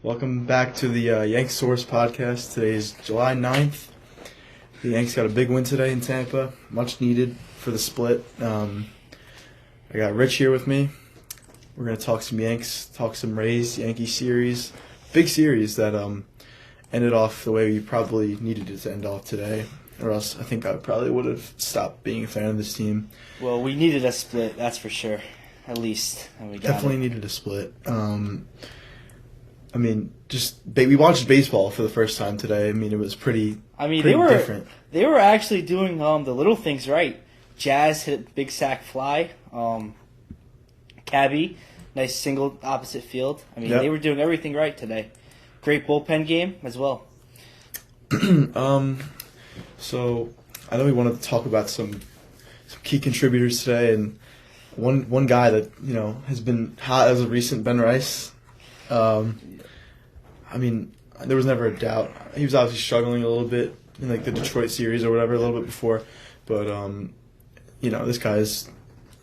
Welcome back to the Yankssource podcast. Today is July 9th. The Yanks got a big win today in Tampa, much needed for the split. I got Rich here with me. We're going to talk some Yanks, talk some Rays, Yankee series. Big series that ended off the way we probably needed it to end off today, or else I think I probably would have stopped being a fan of this team. Well, we needed a split, that's for sure, at least. And we got Definitely needed a split. We watched baseball for the first time today. It was pretty different. They were actually doing the little things right. Jazz hit a big sac fly. Cabby, nice single opposite field. Yep. They were doing everything right today. Great bullpen game as well. So I know we wanted to talk about some key contributors today, and one guy that has been hot as of recent, Ben Rice. There was never a doubt. He was obviously struggling a little bit in the Detroit series or whatever, a little bit before, but this guy's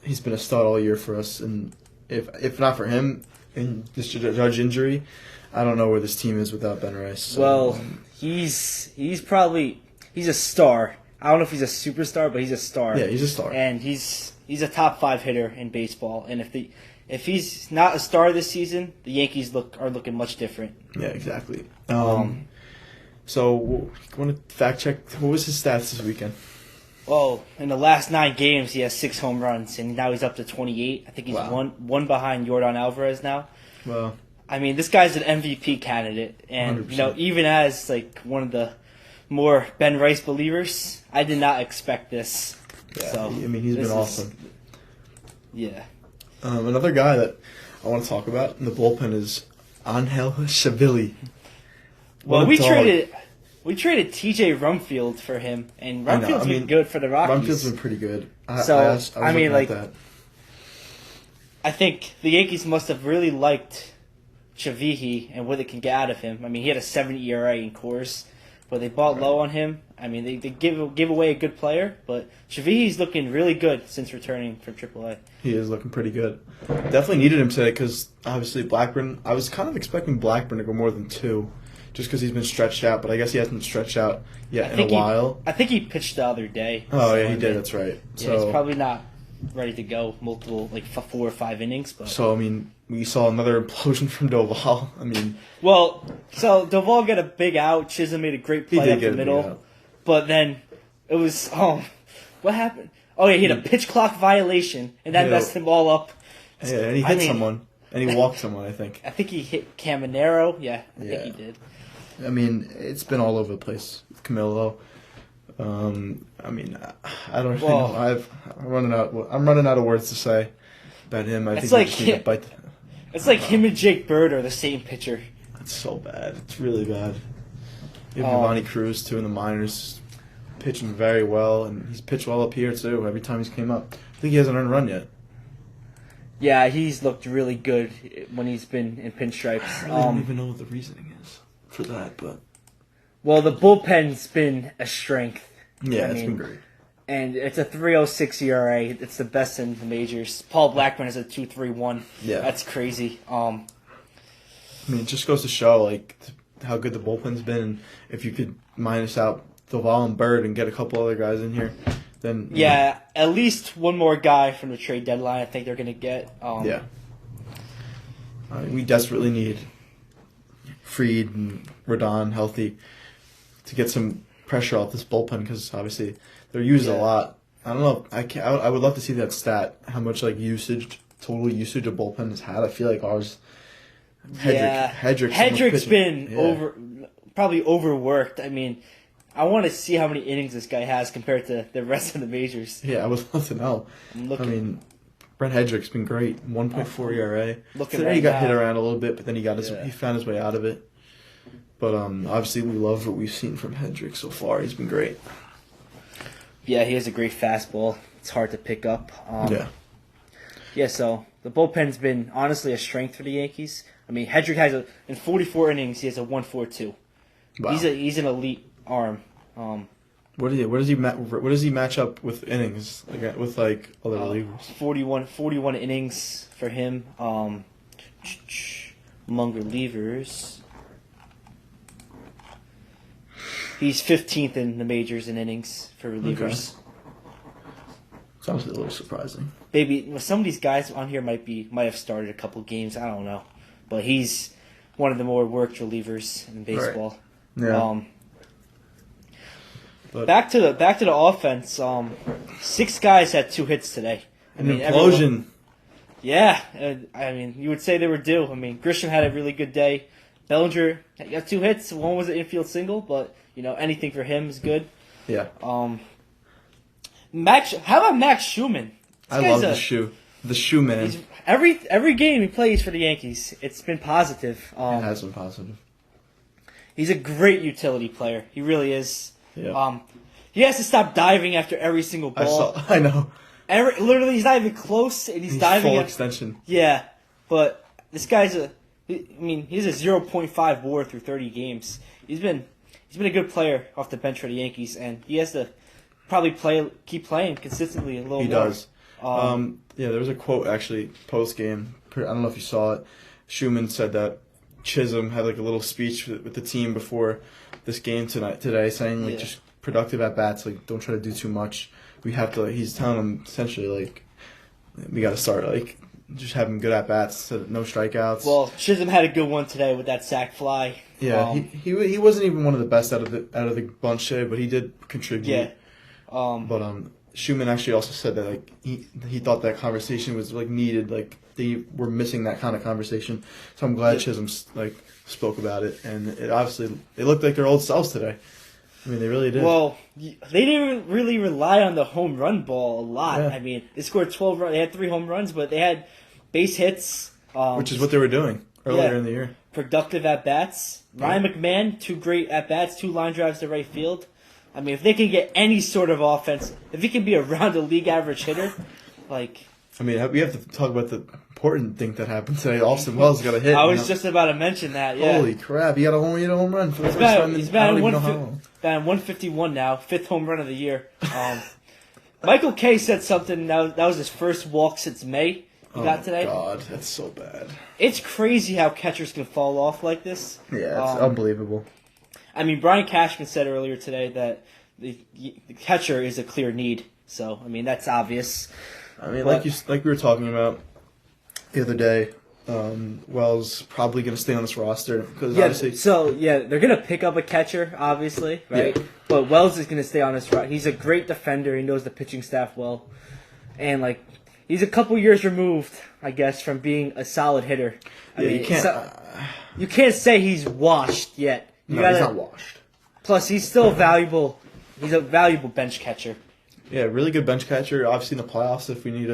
he's been a stud all year for us, and if not for him and this Judge injury, I don't know where this team is without Ben Rice. So, well, he's a star. I don't know if he's a superstar, but he's a star. Yeah, he's a star, and he's a top 5 hitter in baseball. And if he's not a star this season, the Yankees are looking much different. Yeah, exactly. So, I want to fact check. What was his stats this weekend? Well, in the last 9 games, he has 6 home runs, and now he's up to 28. I think he's one behind Yordan Alvarez now. Well, this guy's an MVP candidate, and 100%. Even as one of the more Ben Rice believers, I did not expect this. Yeah, so, he's been awesome. Yeah. Another guy that I want to talk about in the bullpen is Angel Shavili. Well, we traded T.J. Rumfield for him, and Rumfield's been good for the Rockies. Rumfield's been pretty good. I think the Yankees must have really liked Chavihi and what they can get out of him. He had a 7 ERA in Coors, but they bought low on him. They give away a good player, but Chavihi's looking really good since returning from AAA. He is looking pretty good. Definitely needed him today because obviously Blackburn. I was kind of expecting Blackburn to go more than 2, just because he's been stretched out. But I guess he hasn't stretched out yet in a while. I think he pitched the other day. Oh yeah, he did. That's right. Yeah, he's probably not ready to go multiple 4 or 5 innings. But so we saw another implosion from Doval. So Doval got a big out. Chisholm made a great play up the middle, but then it was what happened? Oh yeah, he had a pitch clock violation, and that messed him all up. Yeah, and he hit someone, and he walked someone. I think. I think he hit Caminero. Yeah, I think he did. It's been all over the place with Camilo. I don't really know. I'm running out of words to say about him. I think we just need to bite. It's like him and Jake Bird are the same pitcher. It's so bad. It's really bad. You have Giovanni Cruz too in the minors, pitching very well, and he's pitched well up here too. Every time he's came up, I think he hasn't earned a run yet. Yeah, he's looked really good when he's been in pinstripes. I really don't even know what the reasoning is for that, but the bullpen's been a strength. Yeah, it's been great. And it's a 3.06 ERA. It's the best in the majors. Paul Blackburn is a 2.31. Yeah, that's crazy. It just goes to show how good the bullpen's been. And if you could minus out Doval and Bird and get a couple other guys in here, then at least one more guy from the trade deadline. I think they're going to get. We desperately need Fried and Rodon healthy to get some pressure off this bullpen because obviously they're used a lot. I don't know. I would love to see that stat. How much total usage a bullpen has had. I feel like ours. Hedrick's been probably overworked. I want to see how many innings this guy has compared to the rest of the majors. Yeah, I would love to know. Brent Hedrick's been great. 1.4 ERA. Today he got hit around a little bit, but then he found his way out of it. But obviously we love what we've seen from Hedrick so far. He's been great. Yeah, he has a great fastball. It's hard to pick up. Yeah, so the bullpen's been honestly a strength for the Yankees. Hedrick has in 44 innings, he has a 1.42. Wow. He's an elite arm. What does he match up with innings with other relievers? 41 innings for him. Among relievers, He's 15th in the majors in innings for relievers. Okay. Sounds a little surprising. Maybe some of these guys on here might have started a couple games. I don't know, but he's one of the more worked relievers in baseball. Right. Yeah. But back to the offense. 6 guys had 2 hits today. An implosion. Yeah, I mean, you would say they were due. I mean, Grisham had a really good day. Bellinger got 2 hits. One was an infield single, but anything for him is good. Yeah. How about Max Schumann? I love the shoe man. Every game he plays for the Yankees, it's been positive. It has been positive. He's a great utility player. He really is. Yeah. He has to stop diving after every single ball. I know. Literally, he's not even close, and he's diving full at extension. Yeah, but this guy's he has a 0.5 WAR through 30 games. He's been a good player off the bench for the Yankees, and he has to probably keep playing consistently a little more. He does. Yeah, there was a quote actually post game. I don't know if you saw it. Schumann said that Chisholm had like a little speech with the team before this game today, saying like just productive at bats, like don't try to do too much. We have to. He's telling them essentially like we got to start like just having good at bats, so no strikeouts. Well, Chisholm had a good one today with that sac fly. Yeah, he wasn't even one of the best out of the bunch today, but he did contribute. Yeah. But Schumann actually also said that like he thought that conversation was like needed, like they were missing that kind of conversation. So I'm glad Chisholm like spoke about it, and it obviously they looked like their old selves today. I mean, they really did. Well, they didn't really rely on the home run ball a lot. Yeah. I mean, they scored 12 runs. They had 3 home runs, but they had base hits. Which is what they were doing earlier in the year. Productive at-bats. Ryan McMahon, 2 great at-bats, 2 line drives to right field. I mean, if they can get any sort of offense, if he can be around a league average hitter, like... I mean, we have to talk about the important thing that happened today. Austin Wells got a hit. I was just about to mention that, yeah. Holy crap, he had a home run for the first time. He's batting 151 now, 5th home run of the year. Michael Kay said something, that was his first walk since May he got today. Oh, God, that's so bad. It's crazy how catchers can fall off like this. Yeah, it's unbelievable. I mean, Brian Cashman said earlier today that the catcher is a clear need. So, I mean, that's obvious. I mean, like we were talking about the other day, Wells probably going to stay on this roster because obviously. So they're going to pick up a catcher, obviously, right? Yeah. But Wells is going to stay on this roster. He's a great defender. He knows the pitching staff well, and like he's a couple years removed, I guess, from being a solid hitter. I mean, you can't say he's washed yet. He's not washed. Plus, he's still valuable. He's a valuable bench catcher. Yeah, really good bench catcher. Obviously, in the playoffs, if we need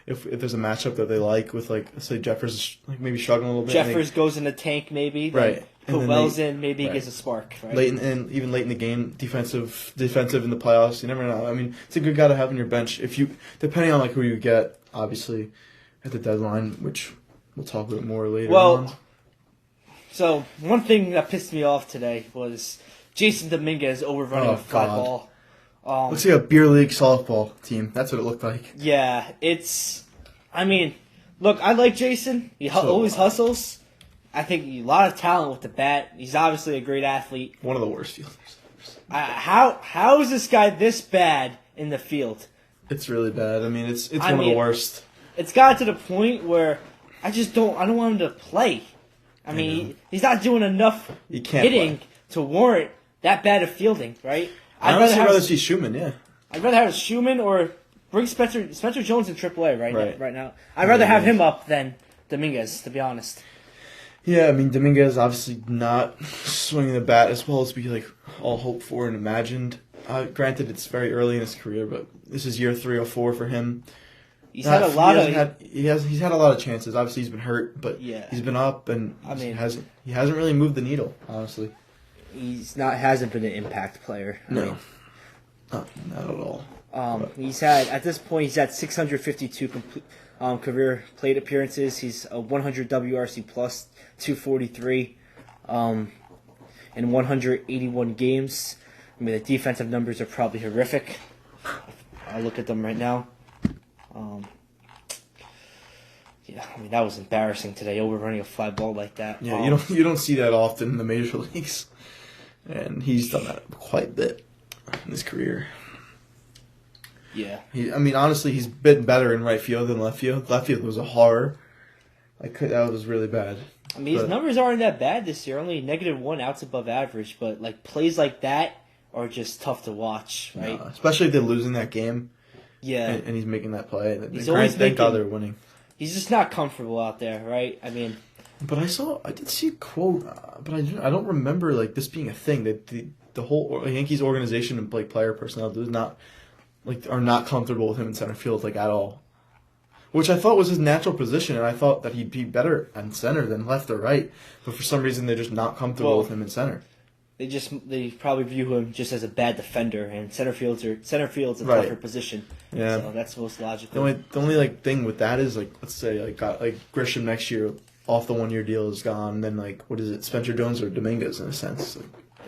if there's a matchup that they like with like say Jeffers like maybe struggling a little bit. Jeffers goes in the tank maybe. Right. Put Wells in, maybe he gets a spark. Right. Late in the game, defensive in the playoffs. You never know. I mean, it's a good guy to have on your bench if you depending on like who you get. Obviously, at the deadline, which we'll talk about more later. Well, so one thing that pissed me off today was Jason Dominguez overrunning a fly ball. Looks like a beer league softball team. That's what it looked like. Yeah, I mean, look, I like Jason. He always hustles. I think a lot of talent with the bat. He's obviously a great athlete. One of the worst fielders. How is this guy this bad in the field? It's really bad. I mean, it's one of the worst. It's got to the point where I don't want him to play. I mean, he's not doing enough hitting to warrant that bad of fielding, right? I'd rather see Schumann, yeah. I'd rather have Schumann or bring Spencer Jones in AAA right now. I'd rather have him up than Dominguez, to be honest. Yeah, I mean, Dominguez obviously not swinging the bat as well as we like all hoped for and imagined. Granted, it's very early in his career, but this is year 3 or 4 for him. He's had a lot of chances. Obviously, he's been hurt, but he's been up, and he hasn't really moved the needle. Honestly, hasn't been an impact player. No, not at all. He's had 652 career plate appearances. He's a 100 WRC plus, 243, in 181 games. I mean, the defensive numbers are probably horrific. I'll look at them right now. I mean, that was embarrassing today, overrunning a fly ball like that. Yeah, you don't see that often in the major leagues. and he's done that quite a bit in his career. Yeah. Honestly, he's been better in right field than left field. Left field was a horror. That was really bad. His numbers aren't that bad this year. Only -1 outs above average, but plays like that are just tough to watch, right? Especially if they're losing that game. Yeah. And he's making that play. Thank God they're winning. He's just not comfortable out there, right? But I did see a quote, but I don't remember this being a thing that the whole Yankees organization and player personnel are not comfortable with him in center field at all. Which I thought was his natural position, and I thought that he'd be better in center than left or right. But for some reason, they're just not comfortable with him in center. They probably view him just as a bad defender, and center field's a tougher position. Yeah, so that's most logical. The only thing with that is let's say got Grisham next year off the 1-year deal is gone. Then what is it, Spencer Jones or Dominguez in a sense?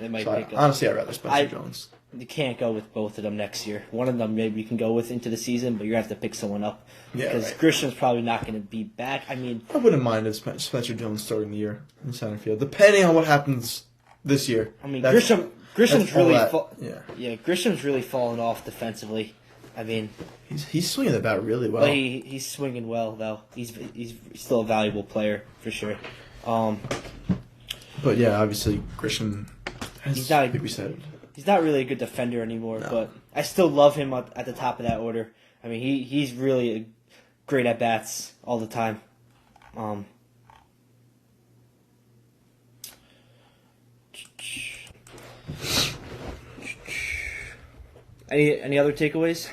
Honestly, I'd rather Spencer Jones. You can't go with both of them next year. One of them maybe you can go with into the season, but you're going to have to pick someone up. Because Grisham's probably not going to be back. I wouldn't mind if Spencer Jones starting the year in center field, depending on what happens this year. Grisham's really fallen off defensively. He's swinging the bat really well. He's swinging well though. He's still a valuable player for sure. But yeah, obviously Grisham. He's not really a good defender anymore. No. But I still love him at the top of that order. He's really great at bats all the time. Any other takeaways?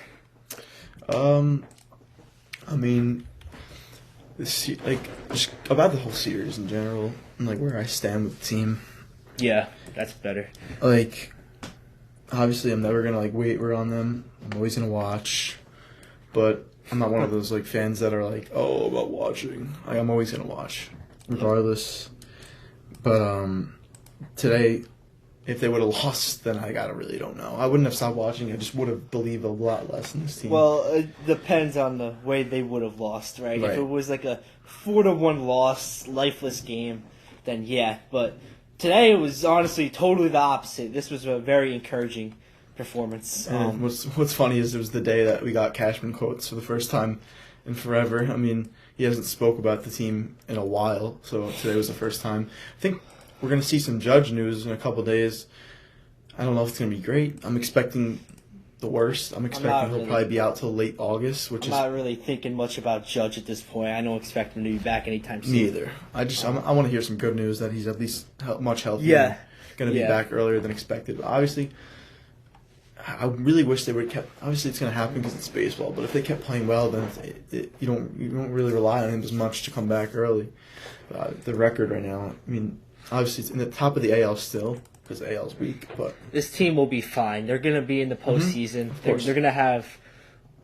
Just about the whole series in general, and where I stand with the team. Yeah, that's better. Obviously, I'm never gonna waver on them. I'm always gonna watch, but I'm not one of those fans that are about watching. I'm always gonna watch, regardless. But today, if they would have lost, then I really don't know. I wouldn't have stopped watching. I just would have believed a lot less in this team. Well, it depends on the way they would have lost, right? If it was a 4-1 loss, lifeless game, then yeah. But today it was honestly totally the opposite. This was a very encouraging performance. What's funny is it was the day that we got Cashman quotes for the first time in forever. He hasn't spoke about the team in a while, so today was the first time. I think we're going to see some Judge news in a couple days. I don't know if it's going to be great. I'm expecting the worst. I'm expecting he'll probably be out till late August, I'm not really thinking much about Judge at this point. I don't expect him to be back anytime soon. Me either. I want to hear some good news that he's at least much healthier. Yeah. Going to be back earlier than expected. But obviously, I really wish they would kept. Obviously, it's going to happen because it's baseball. But if they kept playing well, then you don't really rely on him as much to come back early. The record right now, obviously it's in the top of the AL still because the AL's weak. But this team will be fine. They're going to be in the postseason. They're going to have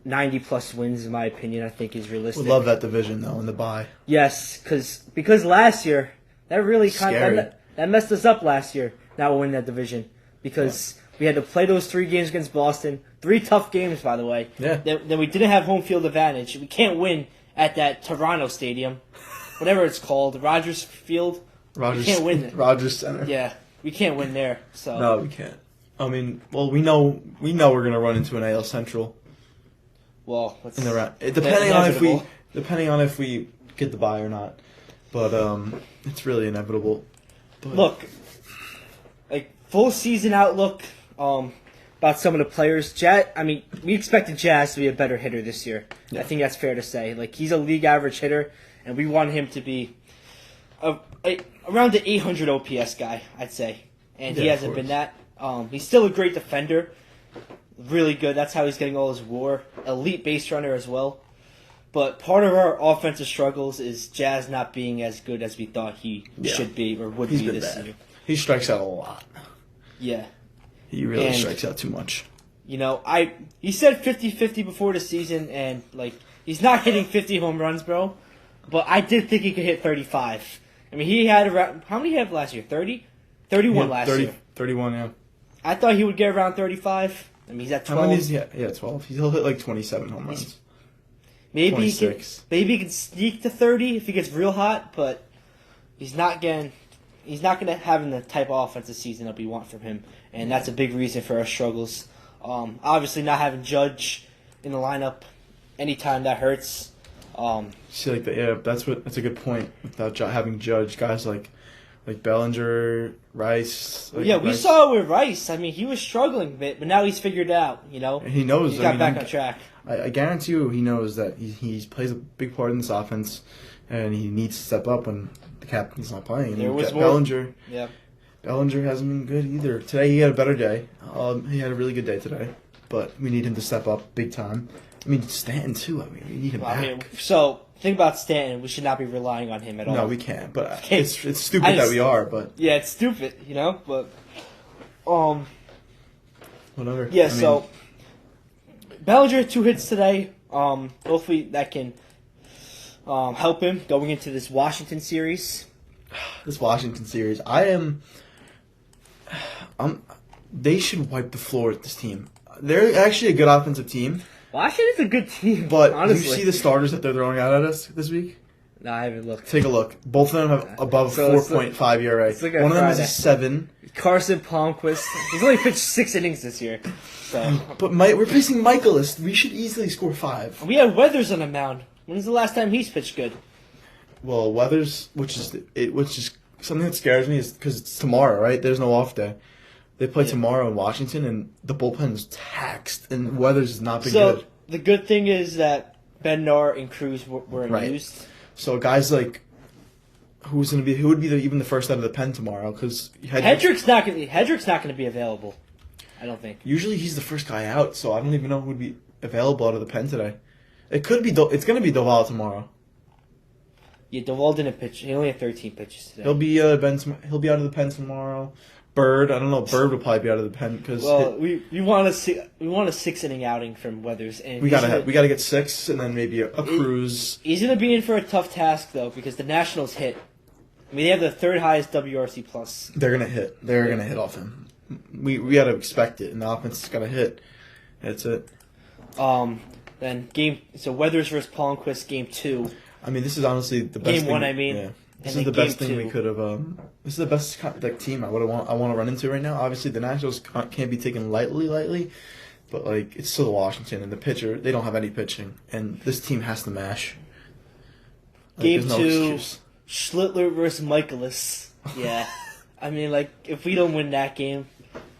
90+ wins, in my opinion. I think is realistic. We love that division though in the bye. Yes, because last year that really that messed us up last year. Not winning that division because. Yeah. We had to play those 3 games against Boston. 3 tough games, by the way. Yeah. Then we didn't have home field advantage. We can't win at that Toronto stadium, whatever it's called, Rogers Field. We can't win there. Rogers Center. Yeah, we can't win there. So no, we can't. We know we're gonna run into an AL Central. Well, in the round, depending on if we get the bye or not, but it's really inevitable. But. Look, full season outlook. About some of the players. We expected Jazz to be a better hitter this year. Yeah. I think that's fair to say. He's a league average hitter, and we want him to be around the 800 OPS guy, I'd say. And he hasn't been that. He's still a great defender. Really good. That's how he's getting all his WAR. Elite base runner as well. But part of our offensive struggles is Jazz not being as good as we thought he should be or would be this year. He strikes out a lot. Yeah. He really strikes out too much. He said 50-50 before the season, and he's not hitting 50 home runs, bro. But I did think he could hit 35. He had around how many he had last year? 30? 31 last year. 31, yeah. I thought he would get around 35. He's at 12. How many is he at? Yeah, 12. He'll hit 27 home runs. Maybe he can sneak to 30 if he gets real hot, but he's not getting he's not going to have the type of offensive season that we want from him, and that's a big reason for our struggles. Obviously, not having Judge in the lineup anytime that hurts. See, that's a good point. Without having Judge, guys like Bellinger, Rice. We saw it with Rice. I mean, he was struggling a bit, but now he's figured it out. And he knows. He got back on track. I guarantee you, he knows that he plays a big part in this offense, and he needs to step up when the captain's not playing. There was more. Bellinger. Yeah. Bellinger hasn't been good either. Today he had a better day. He had a really good day today, but we need him to step up big time. I mean, Stanton too. I mean, we need him back. So think about Stanton. We should not be relying on him at all. No, we can't. But it's stupid that we are. But yeah, it's stupid, But whatever. Yeah. So Bellinger 2 hits today. Hopefully that can help him going into this Washington series. This Washington series, they should wipe the floor with this team. They're actually a good offensive team. Washington's a good team, but honestly. You see the starters that they're throwing out at us this week? No, I haven't looked. Take a look. Both of them have above 4.5 ERA. One of them is a 7. Carson Palmquist. He's only pitched 6 innings this year. So. But we're facing Michaelis. We should easily score 5. We have Weathers on the mound. When's the last time he's pitched good? Well, Weathers, which is something that scares me, is because it's tomorrow, right? There's no off day. They play tomorrow in Washington, and the bullpen is taxed, and Weathers has not been good. So the good thing is that Bednar and Cruz weren't used. So guys like who would be even the first out of the pen tomorrow? Because Hedrick's not going to be available. I don't think. Usually he's the first guy out, so I don't even know who would be available out of the pen today. It could be. It's going to be Doval tomorrow. Yeah, Doval didn't pitch. He only had 13 pitches today. He'll be out of the pen tomorrow. Bird, I don't know. Bird will probably be out of the pen because we want a 6-inning outing from Weathers, and we gotta get 6, and then maybe a Cruz. He's gonna be in for a tough task though because the Nationals hit. I mean, they have the 3rd highest WRC plus. They're gonna hit. They're gonna hit off him. We gotta expect it, and the offense is gotta hit. That's it. Then Weathers versus Palmquist, game 2. I mean, this is honestly the best. Game 1, I mean. Yeah. This is the best thing we could have. This is the best team I want to run into right now. Obviously, the Nationals can't be taken lightly, but it's still Washington, and the pitcher, they don't have any pitching, and this team has to mash. Game 2, Schlittler versus Michaelis. Yeah, I mean, if we don't win that game,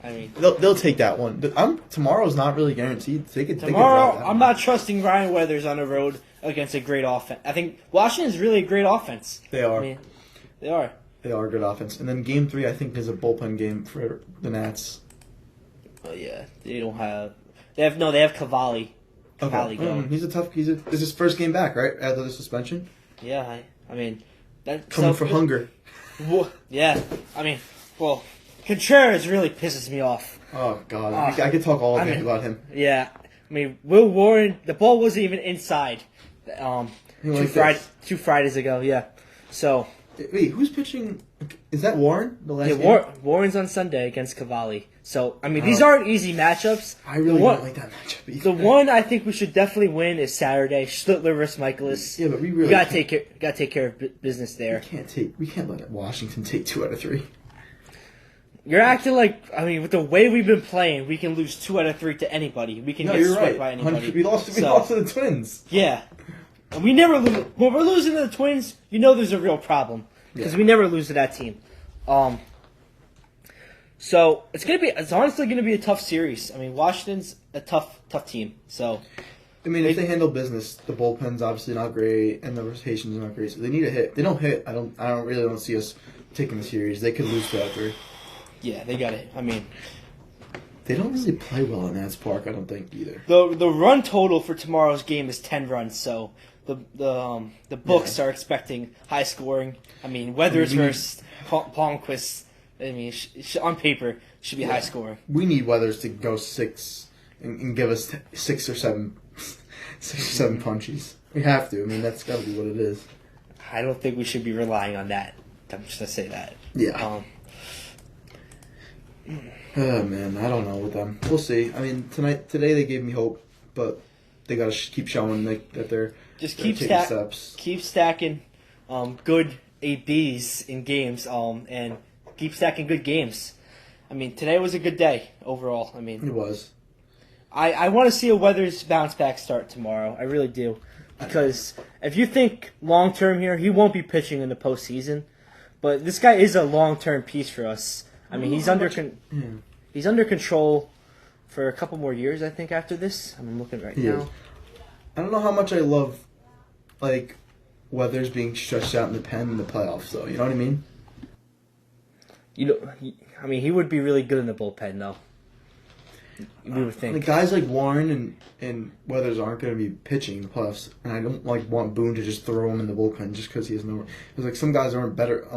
I mean they'll take that one. Tomorrow's not really guaranteed. Tomorrow, I'm not trusting Ryan Weathers on the road against a great offense. I think Washington is really a great offense. They are. I mean, they are. They are a good offense. And then game 3, I think, is a bullpen game for the Nats. Oh yeah, they don't have. They have Cavalli. Cavalli going. He's a tough. This is his first game back, right? After the suspension. Yeah, I mean, coming for hunger. Yeah, I mean, Contreras really pisses me off. Oh God, I could talk all day about him. Yeah, I mean, Will Warren. The ball wasn't even inside. 2 Fridays ago, yeah. So wait, who's pitching? Is that Warren? The last game? Warren's on Sunday against Cavalli. So I mean, these aren't easy matchups. I really don't like that matchup either. The one I think we should definitely win is Saturday, Schlittler versus Michaelis. Yeah, but we really gotta take care of business there. We can't let Washington take 2 out of 3. You're acting like, I mean, with the way we've been playing, we can lose 2 out of 3 to anybody. We can get swept by anybody. We lost to the Twins. Yeah. And we never lose. When we're losing to the Twins, there's a real problem. Because we never lose to that team. So, it's honestly going to be a tough series. I mean, Washington's a tough team. So, I mean, if they handle business, the bullpen's obviously not great, and the rotation's not great. So they need a hit. If they don't hit, I don't see us taking the series. They could lose 2 out of 3. Yeah, they got it. I mean, they don't really play well in Nats Park, I don't think either. The run total for tomorrow's game is 10 runs, so the books are expecting high scoring. I mean, Weathers versus Palmquist. I mean, on paper, should be high scoring. We need Weathers to go 6 and give us 6 or 7 punches. We have to. I mean, that's got to be what it is. I don't think we should be relying on that. I'm just gonna say that. Yeah. Oh man, I don't know with them. We'll see. I mean, today they gave me hope, but they gotta keep showing that they're just taking steps. Keep stacking good ABs in games, and keep stacking good games. I mean, today was a good day overall. I mean, It was. I want to see a Weathers bounce back start tomorrow. I really do. Because if you think long term here, he won't be pitching in the postseason. But this guy is a long term piece for us. I mean, he's under control for a couple more years, I think, after this. I'm looking right now. I don't know how much I love, like, Weathers being stretched out in the pen in the playoffs, though. You know what I mean? He would be really good in the bullpen, though. We would think. Like guys like Warren and Weathers aren't going to be pitching in the playoffs, and I don't want Boone to just throw him in the bullpen just because he has no. Because like some guys are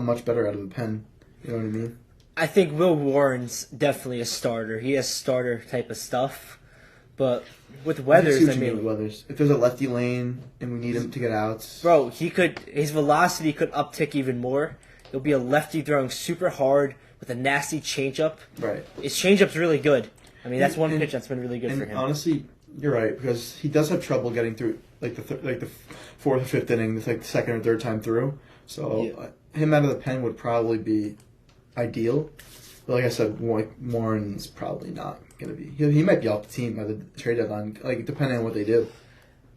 much better out of the pen. You know what I mean? I think Will Warren's definitely a starter. He has starter type of stuff, but with Weathers, I mean, with Weathers, if there's a lefty lane and we need him to get outs, bro, his velocity could uptick even more. He'll be a lefty throwing super hard with a nasty changeup. Right. His changeup's really good. I mean, that's one pitch that's been really good for him. Honestly, you're right because he does have trouble getting through like the fourth or fifth inning. It's like the second or third time through. So him out of the pen would probably be ideal. But like I said, Warren's probably not going to be. He might be off the team by the trade deadline, like depending on what they do.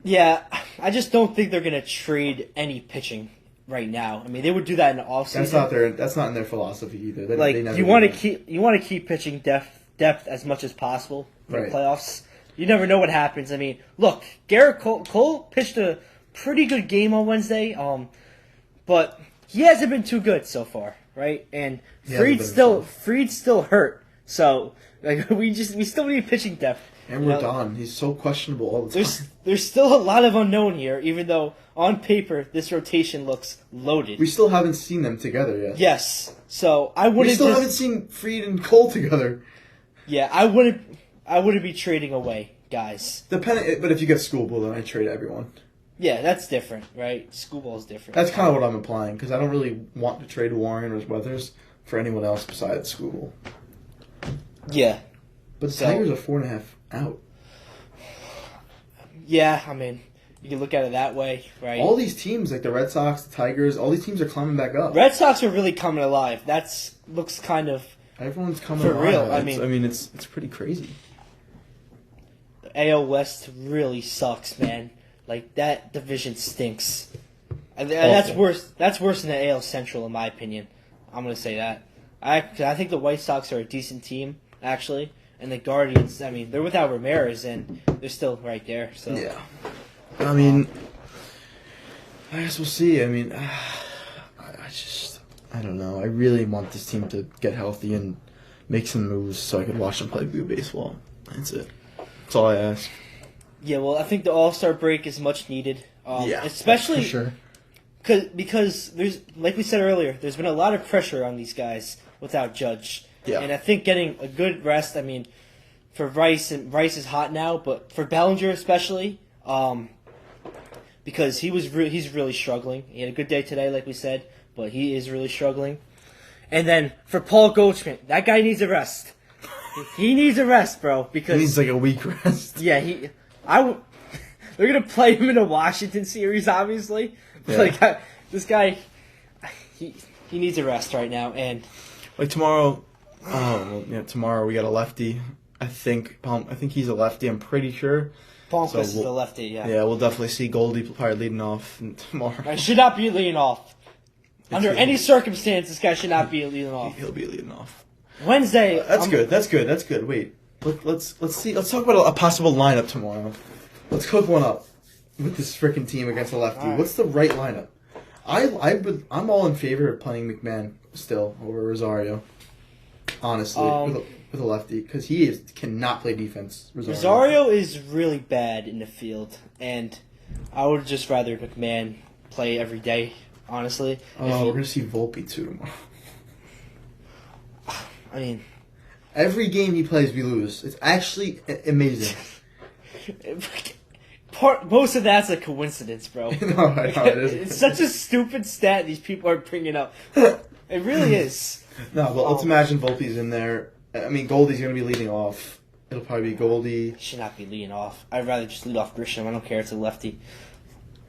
Yeah, I just don't think they're going to trade any pitching right now. I mean, they would do that in the offseason. That's not in their philosophy either. They never you want to keep pitching depth as much as possible for the playoffs. You never know what happens. I mean, look, Garrett Cole pitched a pretty good game on Wednesday, but he hasn't been too good so far, right? And Fried's still hurt, so like we still need pitching depth. And Rodon, he's so questionable all the time. There's still a lot of unknown here, even though on paper this rotation looks loaded. We still haven't seen them together yet. Yes, so I wouldn't. We still haven't seen Fried and Cole together. Yeah, I wouldn't be trading away guys. But if you get Schoolball, then I trade everyone. Yeah, that's different, right? Schoolball's different. That's kind of what I'm implying, because I don't really want to trade Warren or Weathers for anyone else besides Schoolball. Yeah. But the Tigers are 4.5 out. Yeah, I mean, you can look at it that way, right? All these teams, like the Red Sox, the Tigers, all these teams are climbing back up. Red Sox are really coming alive. Looks kind of... Everyone's coming for alive. real. I mean, it's pretty crazy. The AL West really sucks, man. Like, that division stinks. And that's worse. That's worse than the AL Central, in my opinion. I'm going to say that. I think the White Sox are a decent team, actually. And the Guardians, I mean, they're without Ramirez, and they're still right there. So yeah. I mean, I guess we'll see. I mean, I don't know. I really want this team to get healthy and make some moves so I can watch them play good baseball. That's it. That's all I ask. Yeah, well, I think the All-Star break is much needed. Especially for sure. Because there's, like we said earlier, there's been a lot of pressure on these guys without Judge. Yeah. And I think getting a good rest, I mean, for Rice is hot now, but for Bellinger especially, because he's really struggling. He had a good day today, like we said, but he is really struggling. And then for Paul Goldschmidt, that guy needs a rest. He needs a rest, bro, because he needs like a week rest. Yeah, they're gonna play him in a Washington series, obviously. Yeah. Like this guy, he needs a rest right now, and like tomorrow. Tomorrow we got a lefty. I think he's a lefty. I'm pretty sure. Palmquist is a lefty. Yeah. Yeah, we'll definitely see Goldie probably leading off tomorrow. I should not be leading off. Under any circumstance, this guy should not be leading off. He'll be leading off. Wednesday. That's good. Wait. Let's see. Let's talk about a possible lineup tomorrow. Let's cook one up with this freaking team against a lefty. Right. What's the right lineup? I'm all in favor of playing McMahon still over Rosario. Honestly, with a lefty, because he cannot play defense. Rosario is really bad in the field, and I would just rather McMahon play every day. Honestly. Oh, we're gonna see Volpe too tomorrow. I mean, every game he plays, we lose. It's actually amazing. Most of that's a coincidence, bro. No, I know it is. It's such a stupid stat these people are bringing up. It really is. No, but let's imagine Volpe's in there. I mean, Goldie's going to be leading off. It'll probably be Goldie. Should not be leading off. I'd rather just lead off Grisham. I don't care. It's a lefty.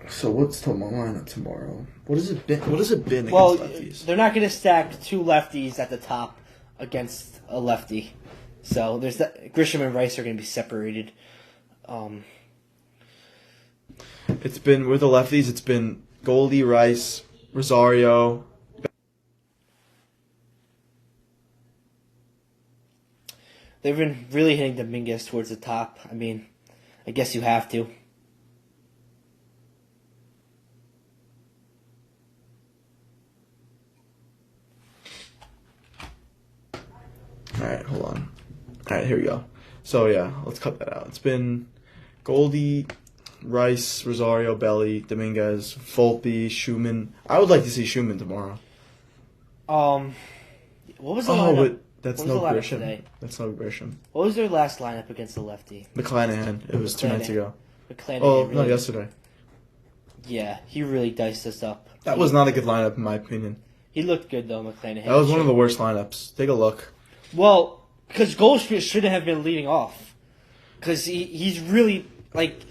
So what's my lineup tomorrow? What has it been? What has it been against Well, lefties? they're not going to stack two lefties at the top against a lefty. So there's that. Grisham and Rice are going to be separated. It's been with the lefties. It's been Goldie, Rice, Rosario. They've been really hitting Dominguez towards the top. I mean, I guess you have to. All right, hold on. All right, here we go. So yeah, let's cut that out. It's been Goldie, Rice, Rosario, Belly, Dominguez, Volpe, Schumann. I would like to see Schumann tomorrow. What was the Oh, lineup? but that's What no was the lineup Grisham. today? That's no Grisham. What was their last lineup against the lefty? McClanahan. It was 2 nights ago. McClanahan Oh, really, no, yesterday. Yeah, he really diced us up. That was not a good lineup in my opinion. He looked good though, McClanahan. That was one of the worst lineups. Take a look. Well, because Goldschmidt shouldn't have been leading off. Because he's really, like,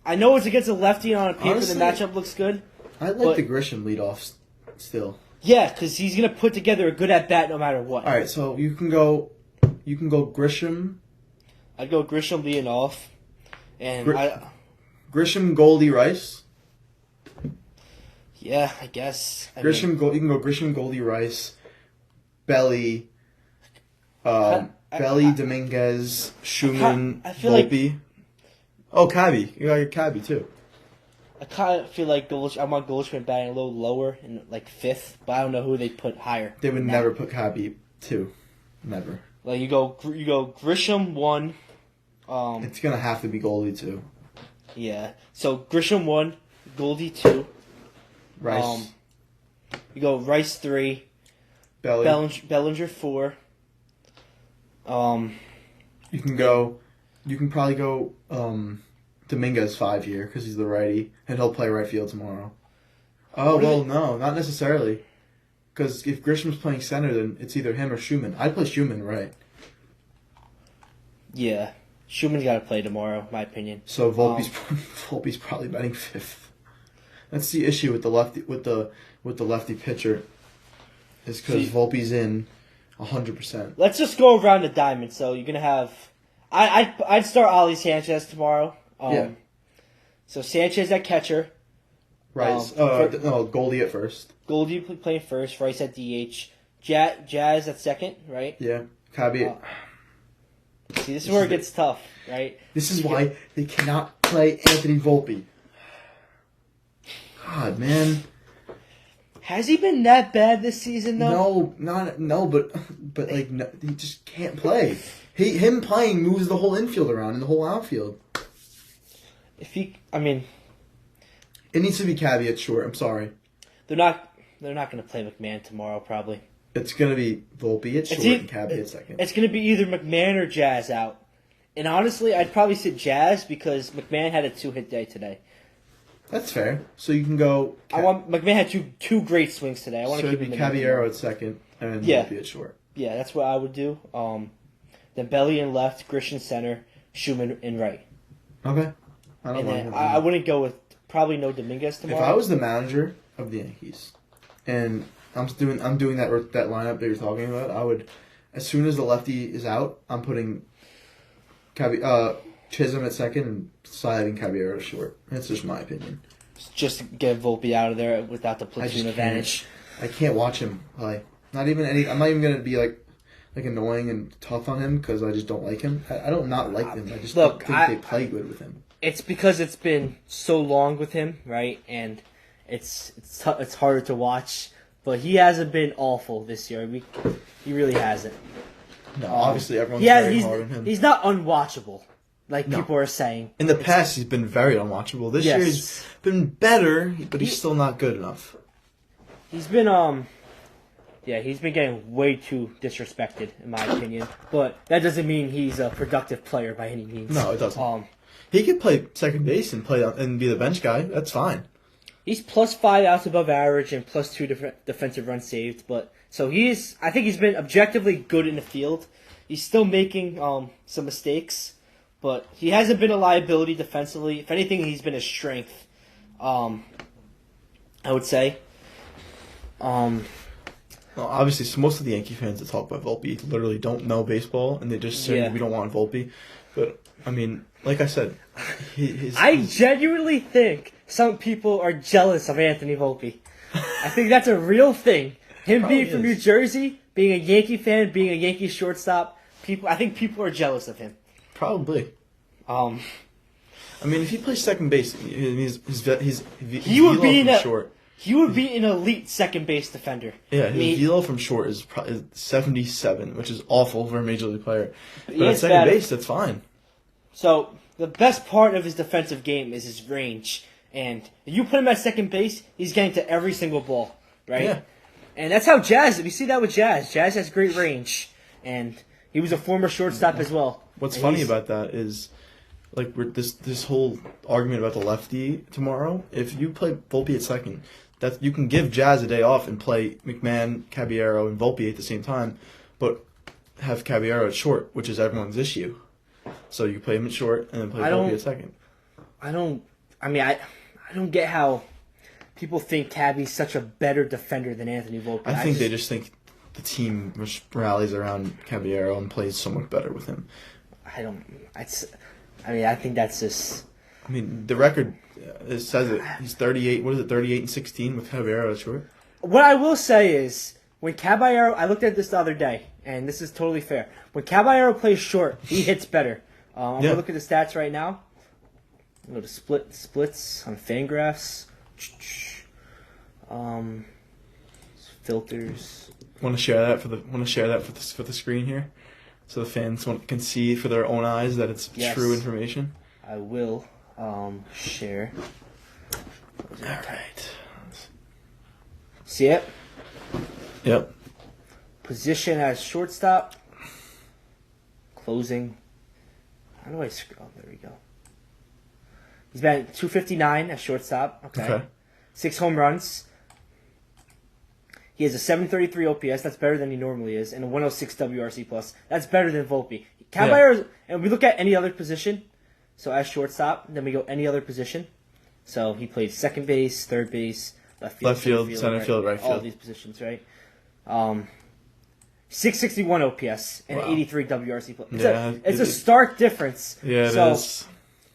I know it's against a lefty and on a paper Honestly, the matchup looks good. I like But- the Grisham leadoff still. Yeah, because he's going to put together a good at-bat no matter what. All right, so you can go Grisham, I'd go Grisham leading off. And Grisham, Goldie, Rice. yeah, I guess. I You mean, can go Grisham, Goldie, Rice, Belly, I- Belly, Dominguez, Schumann, I feel like- Volpe. Oh, Cabby. You got your Cabby too. I kind of feel like I want Goldschmidt batting a little lower in like fifth, but I don't know who they put higher. They would than that. never put Cabby two. Never. Like you go Grisham 1. It's gonna have to be Goldie two. Yeah. So Grisham 1, Goldie 2. Rice, You go Rice 3, Belly. Bellinger 4. You can probably go Dominguez 5 here because he's the righty and he'll play right field tomorrow. Oh well, no, not necessarily. Because if Grisham's playing center, then it's either him or Schumann. I'd play Schumann right. Yeah. Schumann's got to play tomorrow, in my opinion. So Volpe's probably batting fifth. That's the issue with the lefty pitcher, is because Volpe's in 100%. Let's just go around the diamond. So you're gonna have, I'd start Ali Sanchez tomorrow. Yeah. So Sanchez at catcher. Rice. Goldie at first. Goldie playing first. Rice at DH. Jazz at second. Right. Yeah. Cabby. See, this is where it gets tough, right? This is why they cannot play Anthony Volpe. God, man. Has he been that bad this season though? But he just can't play. Him playing moves the whole infield around and the whole outfield. It needs to be Cabby at short. I'm sorry. They're not going to play McMahon tomorrow probably. It's gonna be Volpe at short and Cabby at second. It's going to be either McMahon or Jazz out. And honestly, I'd probably sit Jazz because McMahon had a 2-hit day today. That's fair. So you can go. McMahon had two great swings today. I want to keep him in Caballero at second and Volpe at short. Yeah, that's what I would do. Then Belly in left, Grisham center, Schumann in right. Okay. I wouldn't go with probably no Dominguez tomorrow. If I was the manager of the Yankees, and I'm doing that lineup that you're talking about, I would, as soon as the lefty is out, I'm putting Chisholm at second and sliding Caballero to short. That's just my opinion. Just get Volpe out of there without the platoon advantage. I can't watch him play. I'm not even gonna be like annoying and tough on him because I just don't like him. I don't not like him. I just don't think they play good with him. It's because it's been so long with him, right? And it's harder to watch. But he hasn't been awful this year. He really hasn't. No, obviously everyone's very hard on him. He's not unwatchable, like people are saying. In the past, he's been very unwatchable. This year, he's been better, but he's still not good enough. He's been he's been getting way too disrespected, in my opinion. But that doesn't mean he's a productive player by any means. No, it doesn't. He could play second base and be the bench guy. That's fine. He's +5 outs above average and +2 defensive runs saved. But so I think he's been objectively good in the field. He's still making some mistakes, but he hasn't been a liability defensively. If anything, he's been a strength I would say. Well, obviously, so most of the Yankee fans that talk about Volpe literally don't know baseball, and they just say we don't want Volpe. But I mean, like I said, I genuinely think some people are jealous of Anthony Volpe. I think that's a real thing. Him being from New Jersey, being a Yankee fan, being a Yankee shortstop, I think people are jealous of him. Probably. I mean, if he plays second base, he would be short. He would be an elite second base defender. Yeah, his velo from short is 77, which is awful for a major league player. But at second base, that's fine. So the best part of his defensive game is his range, and if you put him at second base, he's getting to every single ball, right? Yeah. And that's how Jazz. We see that with Jazz. Jazz has great range, and he was a former shortstop as well. What's funny about that is, like, this whole argument about the lefty tomorrow. If you play Volpe at second, that you can give Jazz a day off and play McMahon, Caballero, and Volpe at the same time, but have Caballero at short, which is everyone's issue. So you play him at short and then play Volpe at second. I don't get how people think Cabby's such a better defender than Anthony Volpe. I think they just think the team rallies around Caballero and plays so much better with him. I think that's just... I mean, the record says it. He's 38. What is it, 38-16 with Caballero at short? What I will say is, when Caballero... I looked at this the other day, and this is totally fair. When Caballero plays short, he hits better. I'm going to look at the stats right now. Go to splits on Fangraphs. Filters. Want to share that for the screen here, so the fans can see for their own eyes that it's true information. I will share. All right. See it? Yep. Position as shortstop. Closing. How do I scroll? There we go. He's batting .259 at shortstop. Okay. 6 home runs. He has a .733 OPS. That's better than he normally is, and a 106 WRC plus. That's better than Volpe. Caballero, and we look at any other position. So as shortstop, then we go any other position. So he played second base, third base, left field, center field, right field. All these positions, right? 661 OPS and 83 WRC plus. It's a stark difference. Yeah, it is.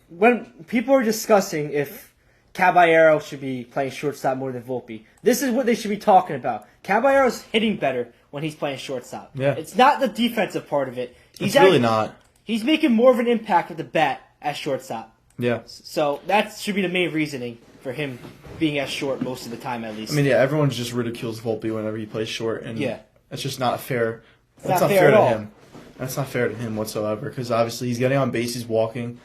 When people are discussing if Caballero should be playing shortstop more than Volpe, this is what they should be talking about. Caballero's hitting better when he's playing shortstop. Yeah. It's not the defensive part of it. It's really not. He's making more of an impact with the bat as shortstop. Yeah. So that should be the main reasoning for him being as short most of the time, at least. I mean, everyone just ridicules Volpe whenever he plays short, and that's just not fair. That's not fair to him. That's not fair to him whatsoever, because obviously he's getting on base, he's walking,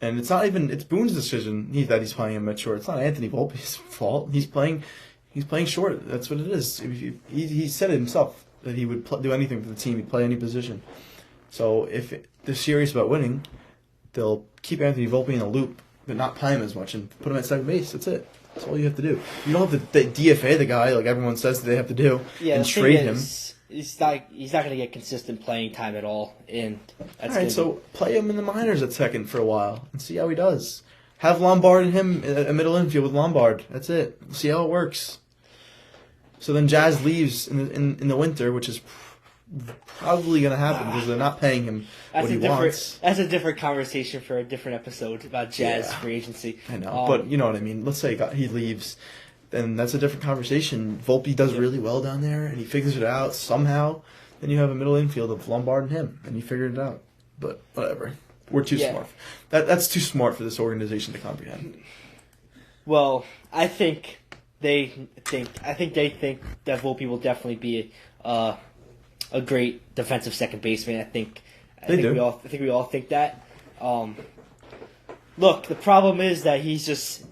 and it's not even Boone's decision that he's playing him at short. It's not Anthony Volpe's fault. He's playing short. That's what it is. He said it himself that he would do anything for the team. He'd play any position. So if they're serious about winning, they'll keep Anthony Volpe in a loop, but not play him as much and put him at second base. That's it. That's all you have to do. You don't have to DFA the guy like everyone says that they have to do and trade him. He's not going to get consistent playing time at all. And that's all right, so play him in the minors at second for a while and see how he does. Have Lombard and him a middle infield with Lombard. That's it. See how it works. So then Jazz leaves in the winter, which is probably going to happen because they're not paying him what he wants. That's a different conversation for a different episode about Jazz free agency. I know, but you know what I mean. Let's say he leaves, then that's a different conversation. Volpe does really well down there, and he figures it out somehow. Then you have a middle infield of Lombard and him, and you figured it out. But whatever. We're too smart. That's too smart for this organization to comprehend. Well, I think they think that Volpe will definitely be a great defensive second baseman. I think we all think that. Look, the problem is that he's just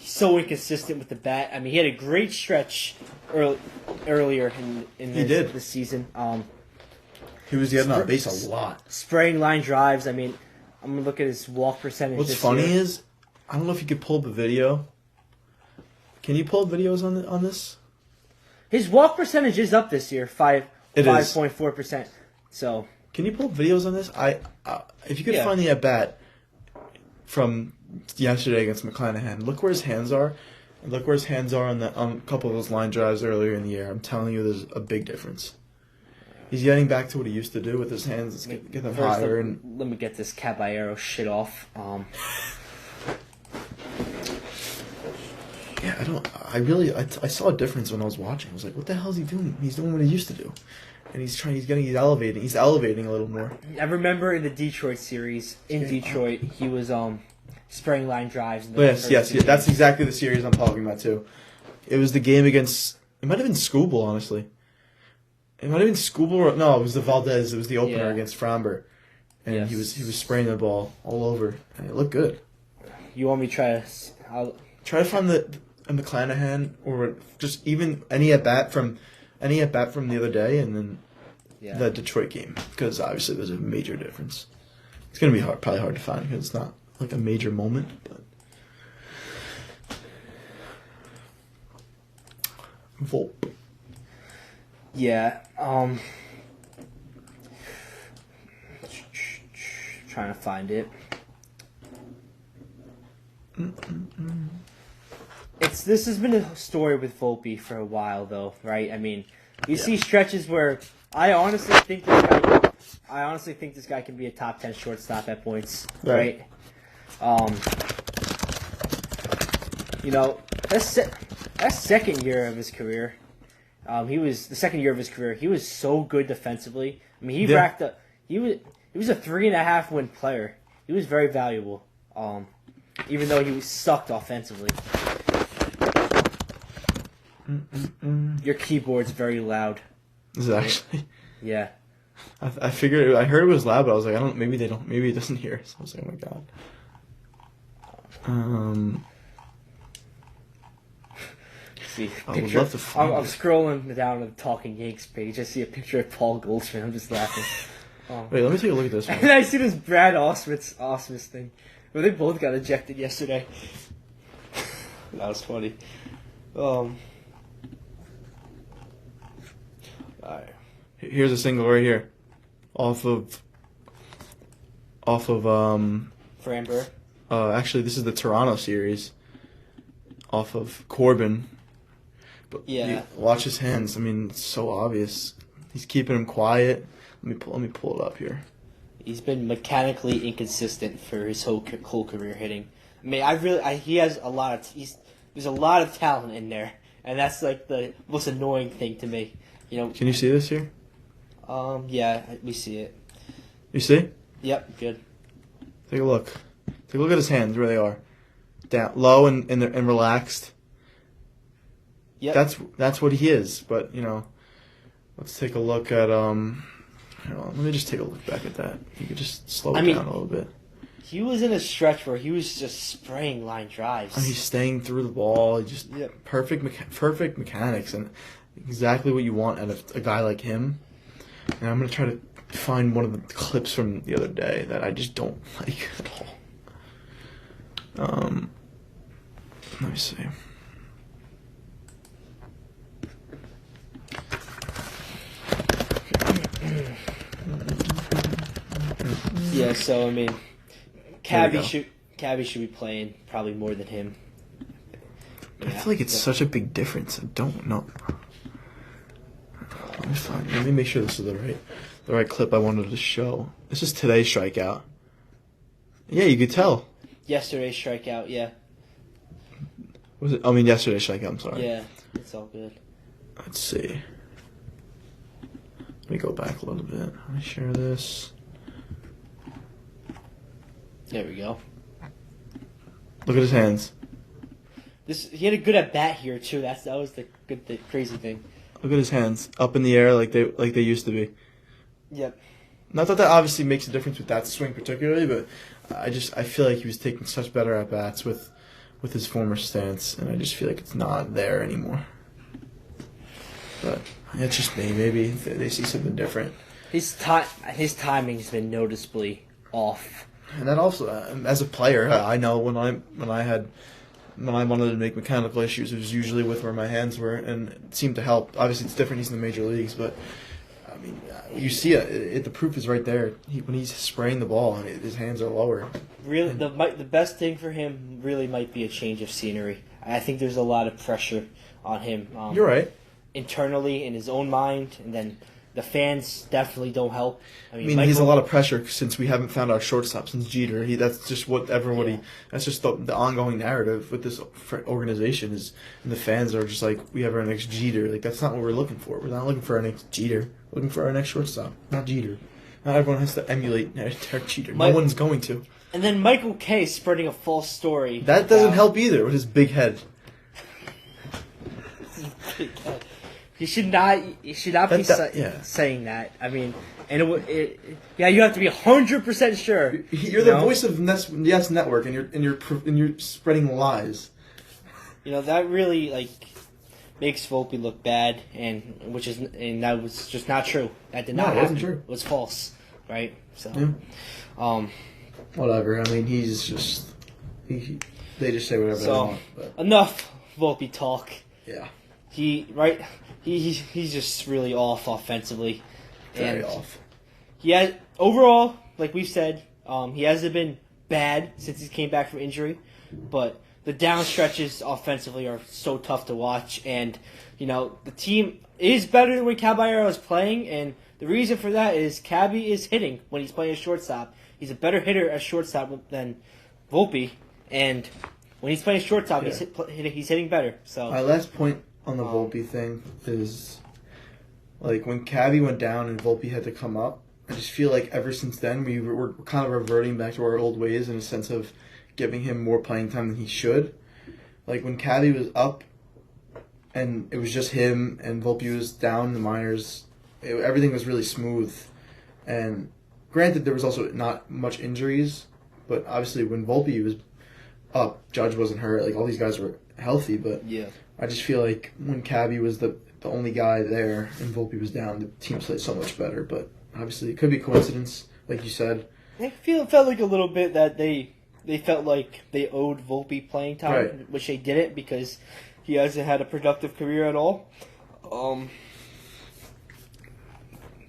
so inconsistent with the bat. I mean, he had a great stretch earlier in this season. He was getting on base a lot. Spraying line drives. I mean, I'm going to look at his walk percentage. What's funny is, I don't know if you could pull up a video. Can you pull up videos on this? His walk percentage is up this year, 5.4%. So can you pull up videos on this? If you could find the at bat from yesterday against McClanahan. Look where his hands are. And look where his hands are on a couple of those line drives earlier in the year. I'm telling you, there's a big difference. He's getting back to what he used to do with his hands. Let's get them higher. Let me get this Caballero shit off. Yeah, I saw a difference when I was watching. I was like, what the hell is he doing? He's doing what he used to do. And he's elevating a little more. I remember in the Detroit series, Detroit, he was spraying line drives. Yes, that's exactly the series I'm talking about too. It was the game against, it might have been Skubal, honestly. It might have been Skubal, no, it was the Valdez, it was the opener against Framber. And he was spraying the ball all over, and it looked good. You want me to try Try to find the McClanahan, or just even any at bat from the other day, and then the Detroit game, because obviously there's a major difference. It's gonna be probably hard to find because it's not like a major moment, but Volpe. Yeah. Trying to find it. This has been a story with Volpe for a while, though, right? I mean, you see stretches where I honestly think this guy can be a top 10 shortstop at points, right? You know, that second year of his career, he was so good defensively. I mean, he racked up. He was a 3.5 win player. He was very valuable, even though he sucked offensively. Your keyboard's very loud. Is it actually? Yeah. I figured. I heard it was loud, but I was like, maybe it doesn't hear. So I was like, oh my god. See, I would love to find I'm scrolling down the Talking Yanks page. I see a picture of Paul Goldschmidt. I'm just laughing. Wait, let me take a look at this one. And I see this Brad Ausmus thing. Well, they both got ejected yesterday. That was funny. Alright. Here's a single right here, off of Framber. Actually, this is the Toronto series, off of Corbin. But watch his hands. I mean, it's so obvious. He's keeping him quiet. Let me pull it up here. He's been mechanically inconsistent for his whole career hitting. I mean, he has a lot of there's a lot of talent in there, and that's like the most annoying thing to me. You know. Can you see this here? Yeah, we see it. You see? Yep, good. Take a look. Take a look at his hands, where they are. Down, low and relaxed. Yep. That's what he is. But let's take a look at let me just take a look back at that. You could just slow it down a little bit. He was in a stretch where he was just spraying line drives. He's staying through the ball. He just perfect mechanics and exactly what you want out of a guy like him. And I'm gonna try to find one of the clips from the other day that I just don't like at all. Let me see. Yeah, so I mean, Cabby should be playing probably more than him. I feel like it's such a big difference. I don't know. Let me make sure this is the right clip I wanted to show. This is today's strikeout. Yeah, you could tell. Yesterday's strikeout, yeah. Was it? I mean, yesterday's strikeout. I'm sorry. Yeah, it's all good. Let's see. Let me go back a little bit. Let me share this. There we go. Look at his hands. He had a good at bat here too. That was the crazy thing. Look at his hands up in the air like they used to be. Yep. Not that obviously makes a difference with that swing particularly, but I feel like he was taking such better at bats with his former stance, and I just feel like it's not there anymore. But it's just me. Maybe they see something different. His timing's been noticeably off. And that also, as a player, I know when I wanted to make mechanical issues, it was usually with where my hands were, and it seemed to help. Obviously, it's different. He's in the major leagues, but I mean, you see it. The proof is right there. When he's spraying the ball and his hands are lower. Really, the best thing for him really might be a change of scenery. I think there's a lot of pressure on him. You're right. Internally in his own mind, and then the fans definitely don't help. I mean, he has a lot of pressure since we haven't found our shortstop since Jeter. That's just what everybody. Yeah. That's just the ongoing narrative with this organization is, and the fans are just like, we have our next Jeter. Like that's not what we're looking for. We're not looking for our next Jeter. We're looking for our next shortstop, not Jeter. Not everyone has to emulate their Jeter. No one's going to. And then Michael K spreading a false story. That doesn't help either with his big head. You should not be saying that. I mean, and you have to be 100% sure. You're the voice of Yes Network, and you're spreading lies. That really makes Volpe look bad, and that was just not true. That did not happen. It wasn't true. It was false, right? So, yeah. Whatever. I mean, he's just they just say whatever they want. But. Enough Volpe talk. Yeah. He's just really off offensively. Very off. Overall, like we've said, he hasn't been bad since he came back from injury, but the down stretches offensively are so tough to watch, and the team is better when Caballero is playing, and the reason for that is Cabby is hitting when he's playing as shortstop. He's a better hitter as shortstop than Volpe, and when he's playing shortstop, he's hitting better. So my last point on the Volpe thing is, when Cabby went down and Volpe had to come up, I just feel like ever since then we're kind of reverting back to our old ways in a sense of giving him more playing time than he should. When Cabby was up and it was just him and Volpe was down in the minors, everything was really smooth. And granted, there was also not much injuries, but obviously when Volpe was up, Judge wasn't hurt. All these guys were healthy, but yeah. I just feel like when Cabby was the only guy there and Volpe was down, the team played so much better. But obviously, it could be coincidence, like you said. I feel it felt like a little bit that they felt like they owed Volpe playing time, right, which they didn't because he hasn't had a productive career at all.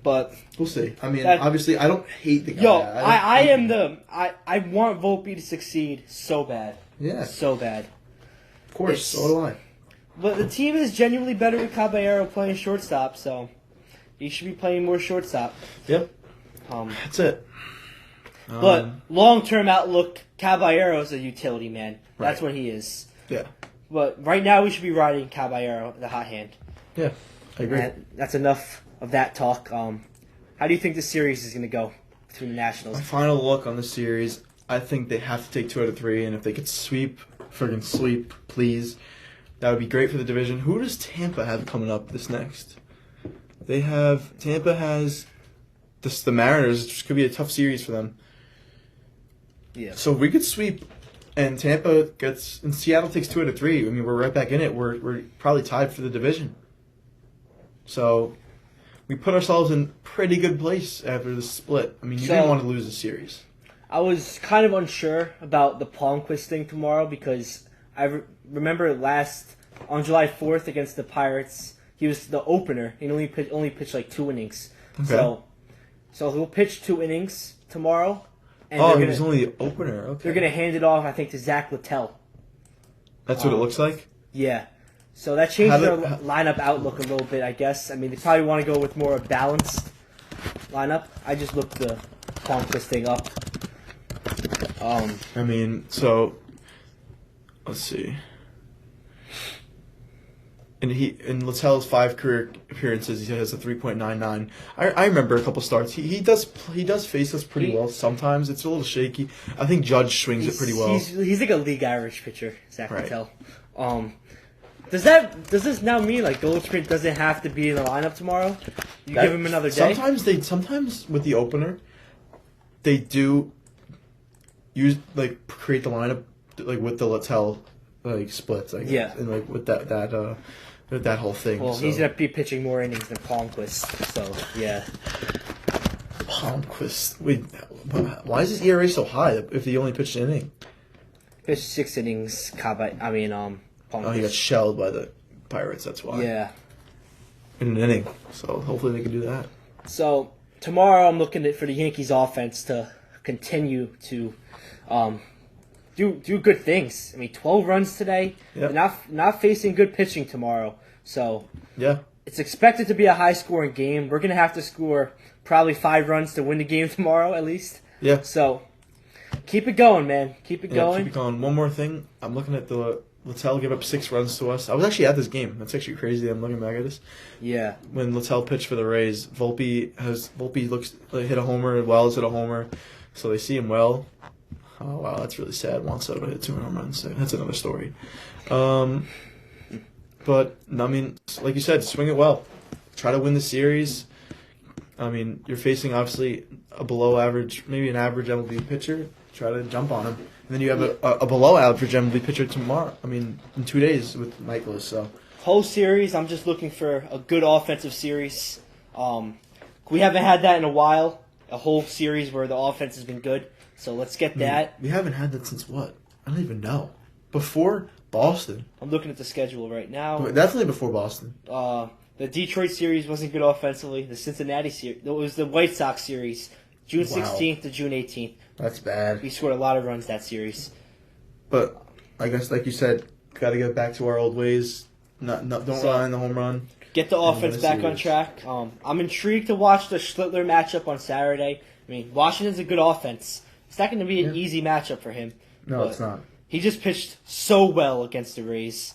But we'll see. I mean, obviously, I don't hate the guy. I want Volpe to succeed so bad. Yeah. So bad. Of course, so do I. But the team is genuinely better with Caballero playing shortstop, so he should be playing more shortstop. Yep. That's it. But long-term outlook, Caballero is a utility man. That's right. what he is. Yeah. But right now we should be riding Caballero, the hot hand. Yeah, I agree. That's enough of that talk. How do you think the series is going to go between the Nationals? My final look on the series, I think they have to take 2 out of 3, and if they could sweep, please. That would be great for the division. Who does Tampa have coming up this next? Tampa has the Mariners, which could be a tough series for them. Yeah. So if we could sweep, and Seattle takes 2 out of 3. I mean, we're right back in it. We're probably tied for the division. So we put ourselves in pretty good place after the split. I mean, you didn't want to lose the series. I was kind of unsure about the Palmquist thing tomorrow because I remember on July 4th against the Pirates, he was the opener. He only pitched 2 innings. Okay. So he'll pitch 2 innings tomorrow. And he was only the opener. Okay. They're going to hand it off, I think, to Zach Littell. That's what it looks like? Yeah. So that changed their lineup outlook a little bit, I guess. I mean, they probably want to go with more a balanced lineup. I just looked the Palmquist thing up. I mean, so let's see. And Littell's 5 career appearances, he has a 3.99. I remember a couple starts. He does face us pretty well. Sometimes it's a little shaky. I think Judge swings it pretty well. He's like a league average pitcher, Zach Littell. Does this now mean Goldschmidt doesn't have to be in the lineup tomorrow? You give him another day. Sometimes with the opener, they do create the lineup with the Littell splits. I guess, yeah, and with that whole thing. Well, he's gonna be pitching more innings than Palmquist, so yeah. Palmquist. Wait, why is his ERA so high if he only pitched an inning? Pitched 6 innings. Palmquist. Oh, he got shelled by the Pirates. That's why. Yeah. In an inning. So hopefully they can do that. So tomorrow I'm looking for the Yankees offense to continue to do good things. I mean, 12 runs today. Yep. They're not facing good pitching tomorrow. So Yeah. it's expected to be a high-scoring game. We're going to have to score probably 5 runs to win the game tomorrow, at least. Yeah. So keep it going, man. Keep it going. Keep it going. One more thing. I'm looking at the Littell give up 6 runs to us. I was actually at this game. That's actually crazy. I'm looking back at this. Yeah. When Littell pitched for the Rays, Volpe looks hit a homer. Wells hit a homer, so they see him well. Oh wow, that's really sad. Juan Soto hit 2 home runs. That's another story. But I mean, like you said, swing it well. Try to win the series. I mean, you're facing obviously a below average, maybe an average MLB pitcher. Try to jump on him, and then you have a below average MLB pitcher tomorrow. I mean, in 2 days with Michaelis. So whole series, I'm just looking for a good offensive series. We haven't had that in a while. A whole series where the offense has been good. So let's get that. We haven't had that since what? I don't even know. Before Boston. I'm looking at the schedule right now. Definitely before Boston. The Detroit series wasn't good offensively. The Cincinnati series, it was the White Sox series, June 16th to June 18th. That's bad. We scored a lot of runs that series. But I guess, like you said, got to get back to our old ways. Don't rely on the home run. Get the offense back on track. I'm intrigued to watch the Schlittler matchup on Saturday. I mean, Washington's a good offense. It's not going to be an easy matchup for him. No, it's not. He just pitched so well against the Rays.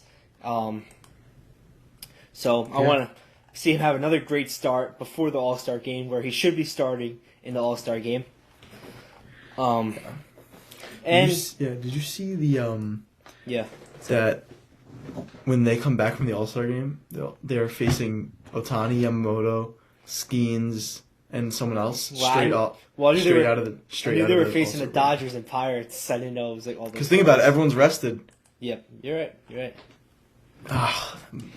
So I want to see him have another great start before the All-Star game, where he should be starting in the All-Star game. And did you see the yeah, that when they come back from the All-Star game, they're facing Ohtani, Yamamoto, Skeens, and someone else straight out of the. I knew they were facing the Dodgers and Pirates. I didn't know it was like all those. Because think about it, everyone's rested. Yep, you're right.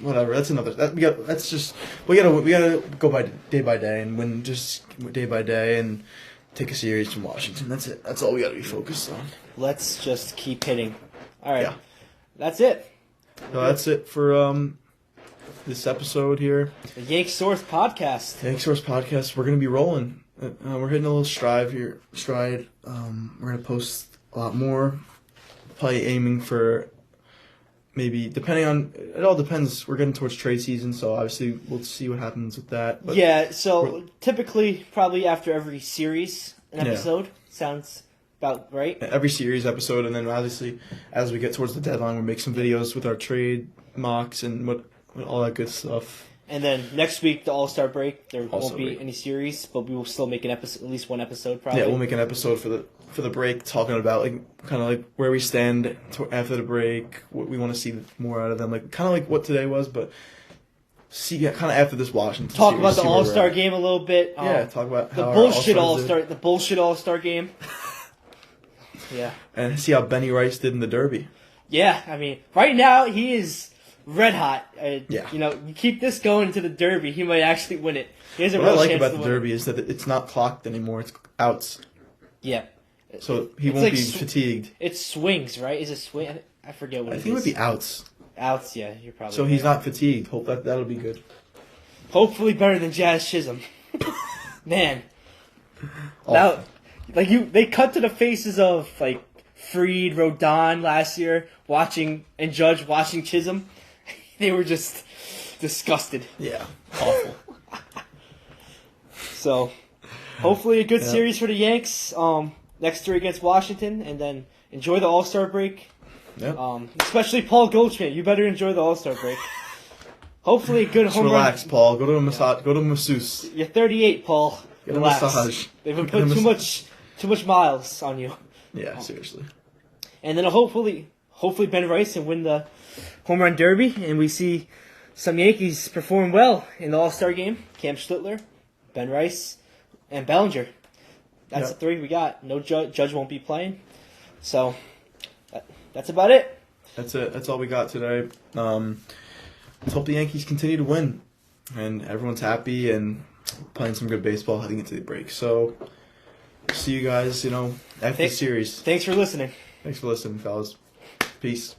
Whatever. That's another. We gotta go by day and win just day by day and take a series from Washington. That's it. That's all we gotta be focused on. Let's just keep hitting. All right. Yeah. That's it. So that's it for this episode here. The Yankssource podcast. Yankssource podcast. We're gonna be rolling. We're hitting a little stride here. We're gonna post a lot more. Probably aiming for. Maybe, depending on, it all depends. We're getting towards trade season, so obviously we'll see what happens with that. But yeah, so typically, probably after every series, an episode. Sounds about right. Every series episode, and then obviously, as we get towards the deadline, we'll make some videos with our trade mocks and all that good stuff. And then next week, the All-Star break, there won't be any series, but we will still make an episode, at least one episode, probably. Yeah, we'll make an episode for the break, talking about kind of where we stand after the break, what we want to see more out of them, kind of like what today was, but see kind of after this Washington. Talk about the All-Star game a little bit. Talk about the bullshit All-Star game. Yeah. And see how Benny Rice did in the Derby. Yeah, I mean, right now he is red hot. Yeah. You know, you keep this going to the Derby, he might actually win it. He has a what real I like chance about to the win Derby is that it's not clocked anymore; it's outs. Yeah. So he won't be fatigued. It's swings, right? Is it swing? I forget what it is. I think it would be outs. Outs, yeah, you're probably So right. he's not fatigued. Hope that'll be good. Hopefully better than Jazz Chisholm. Man. Awful. Now, they cut to the faces of, Fried, Rodon last year, and Judge watching Chisholm. They were just disgusted. Yeah. Awful. So, hopefully a good series for the Yanks. Next 3 against Washington, and then enjoy the All-Star break. Yeah. Especially Paul Goldschmidt. You better enjoy the All-Star break. Hopefully a good home relax, run. Paul. Go to a massage. Go to a masseuse. You're 38, Paul. Get Relax. a massage. They've been putting too much miles on you. Yeah, seriously. And then hopefully Ben Rice can win the home run derby, and we see some Yankees perform well in the All-Star game. Cam Schlittler, Ben Rice, and Bellinger. That's the 3 we got. No Judge won't be playing. So that's about it. That's it. That's all we got today. Let's hope the Yankees continue to win, and everyone's happy and playing some good baseball heading into the break. So see you guys, after the series. Thanks for listening. Thanks for listening, fellas. Peace.